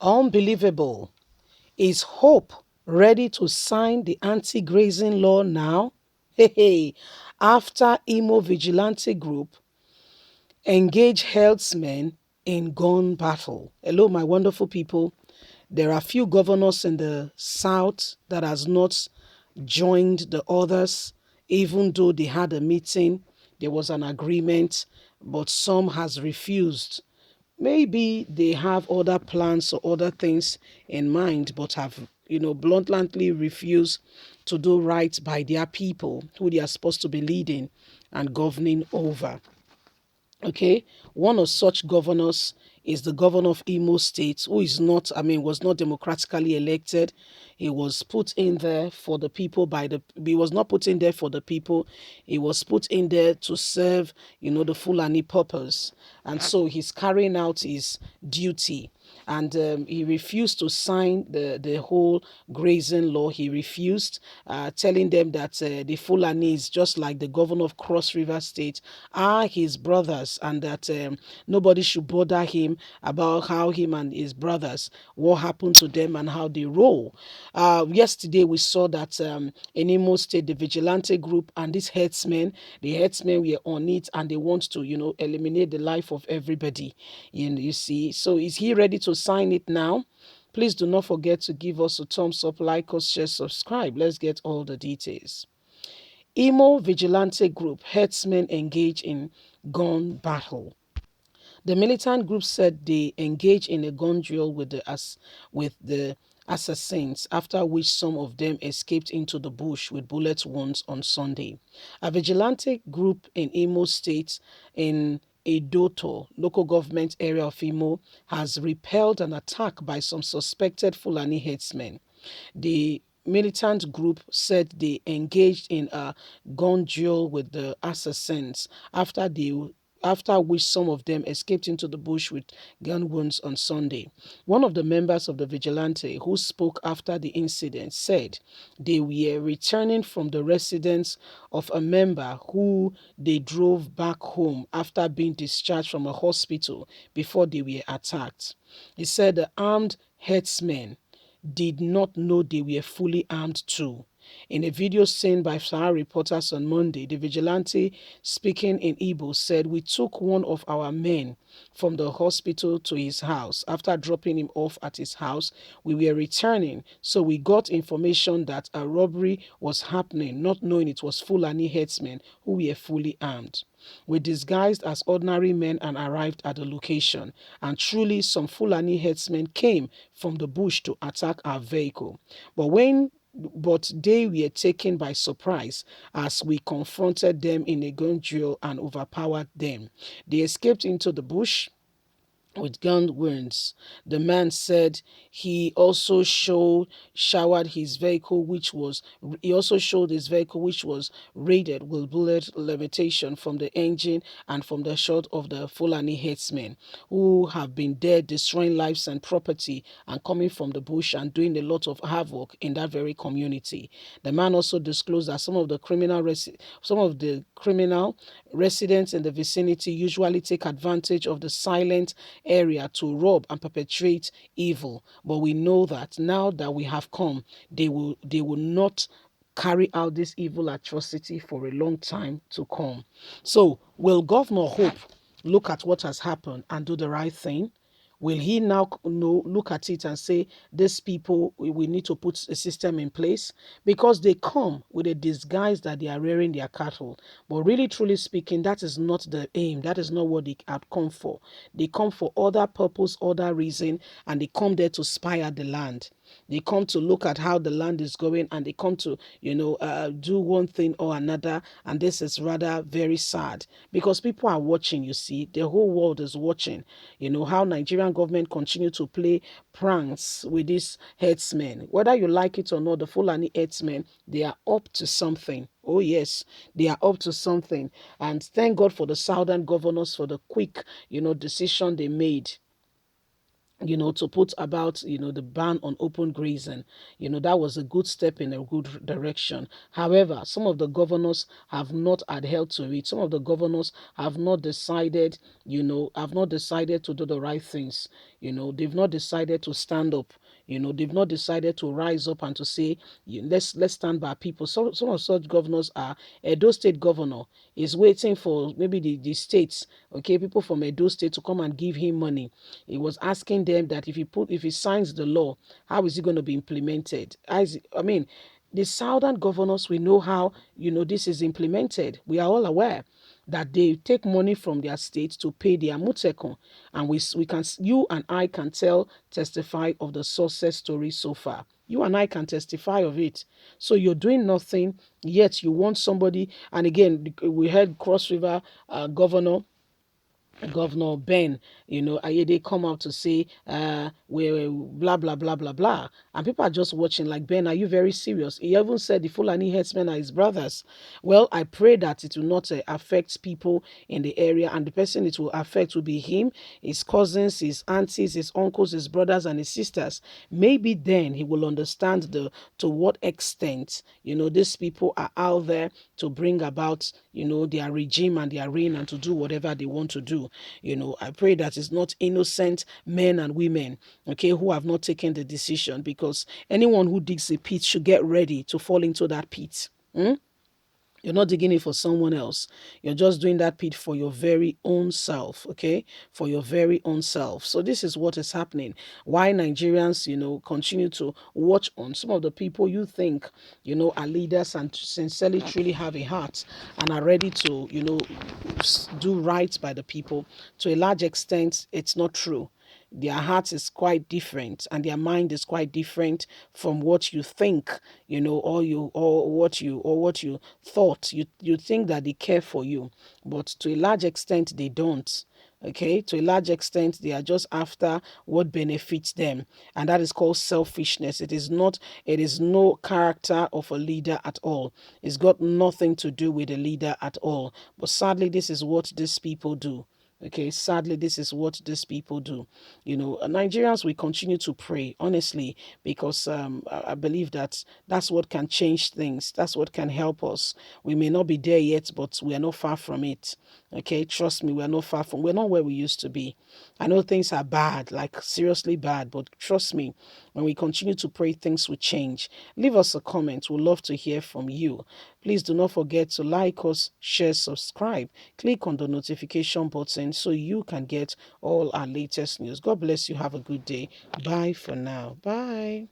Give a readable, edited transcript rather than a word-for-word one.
Unbelievable. Is Hope ready to sign the anti-grazing law now? Hey, hey. After Imo Vigilante Group engage herdsmen in gun battle. Hello, my wonderful people. There are few governors in the south that has not joined the others, even though they had a meeting, there was an agreement, but some has refused. Maybe they have other plans or other things in mind, but have, bluntly refused to do right by their people who they are supposed to be leading and governing over. Okay, one of such governors is the governor of Imo State, who is not, was not democratically elected. He was put in there for the people he was not put in there for the people. He was put in there to serve, the Fulani purpose. And so he's carrying out his duty. And he refused to sign the whole grazing law. He refused, telling them that the Fulanis, just like the governor of Cross River State, are his brothers, and that nobody should bother him about how him and his brothers, what happened to them and how they roll. Yesterday we saw that in Imo State, the vigilante group and these the herdsmen were on it, and they want to, eliminate the life of everybody. You see, so is he ready to sign it now? Please do not forget to give us a thumbs up, like us, share, subscribe. Let's get all the details. Imo Vigilante Group herdsmen engage in gun battle. The militant group said they engaged in a gun duel with the assassins, after which some of them escaped into the bush with bullet wounds on Sunday. A vigilante group in Imo State in Edoto, local government area of Imo, has repelled an attack by some suspected Fulani herdsmen. The militant group said they engaged in a gun duel with the assassins after which some of them escaped into the bush with gun wounds on Sunday. One of the members of the vigilante who spoke after the incident said they were returning from the residence of a member who they drove back home after being discharged from a hospital before they were attacked. He said the armed herdsmen did not know they were fully armed too. In a video seen by Sahara reporters on Monday, the vigilante speaking in Igbo said, "We took one of our men from the hospital to his house. After dropping him off at his house, we were returning, so we got information that a robbery was happening, not knowing it was Fulani herdsmen who were fully armed. We disguised as ordinary men and arrived at the location, and truly some Fulani herdsmen came from the bush to attack our vehicle. But they were taken by surprise as we confronted them in a gun duel and overpowered them. They escaped into the bush with gun wounds." The man said he also showed his vehicle which was raided with bullet limitation from the engine and from the shot of the Fulani herdsmen who have been there destroying lives and property and coming from the bush and doing a lot of havoc in that very community. The man also disclosed that some of the criminal residents in the vicinity usually take advantage of the silent area to rob and perpetrate evil. But we know that now that we have come, they will not carry out this evil atrocity for a long time to come. So will Governor Hope look at what has happened and do the right thing? Will he now look at it and say, these people, we need to put a system in place? Because they come with a disguise that they are rearing their cattle. But really, truly speaking, that is not the aim. That is not what they have come for. They come for other purpose, other reason, and they come there to spy at the land. They come to look at how the land is going, and they come to, do one thing or another. And this is rather very sad because people are watching, you see, the whole world is watching, how Nigerian government continue to play pranks with these herdsmen. Whether you like it or not, the Fulani herdsmen, they are up to something. Oh yes, they are up to something. And thank God for the southern governors for the quick, decision they made. to put about, the ban on open grazing. That was a good step in a good direction. However, some of the governors have not adhered to it. Some of the governors have not decided, to do the right things. They've not decided to stand up. They've not decided to rise up and to say, let's stand by people. Some of such governors are Edo State governor is waiting for maybe the states, okay, people from Edo State to come and give him money. He was asking them that if he signs the law, how is it going to be implemented? I mean, the southern governors, we know how this is implemented. We are all aware that they take money from their states to pay their mutekon, and we can, you and I can testify of the success story so far. You and I can testify of it. So you're doing nothing, yet you want somebody. And again, we heard Cross River Governor Ben, they come out to say, we blah, blah, blah, blah, blah. And people are just watching like, Ben, are you very serious? He even said the Fulani herdsmen are his brothers. Well, I pray that it will not affect people in the area, and the person it will affect will be him, his cousins, his aunties, his uncles, his brothers, and his sisters. Maybe then he will understand to what extent, these people are out there to bring about, their regime and their reign and to do whatever they want to do. I pray that it's not innocent men and women, okay, who have not taken the decision, because anyone who digs a pit should get ready to fall into that pit. You're not digging it for someone else. You're just doing that pit for your very own self, okay? For your very own self. So this is what is happening. Why Nigerians, continue to watch on some of the people you think, are leaders and sincerely truly have a heart and are ready to, do right by the people. To a large extent, it's not true. Their heart is quite different and their mind is quite different from what you think, or what you thought. You think that they care for you, but to a large extent they don't. Okay, to a large extent they are just after what benefits them, and that is called selfishness. It is no character of a leader at all. It's got nothing to do with a leader at all. But sadly, this is what these people do. Okay, sadly, this is what these people do. Nigerians, we continue to pray, honestly, because I believe that that's what can change things. That's what can help us. We may not be there yet, but we are not far from it. Okay, trust me, we're not where we used to be. I know things are bad, like seriously bad, but trust me, when we continue to pray, things will change. Leave us a comment. We'd love to hear from you. Please do not forget to like us, share, subscribe. Click on the notification button so you can get all our latest news. God bless you. Have a good day. Bye for now. Bye.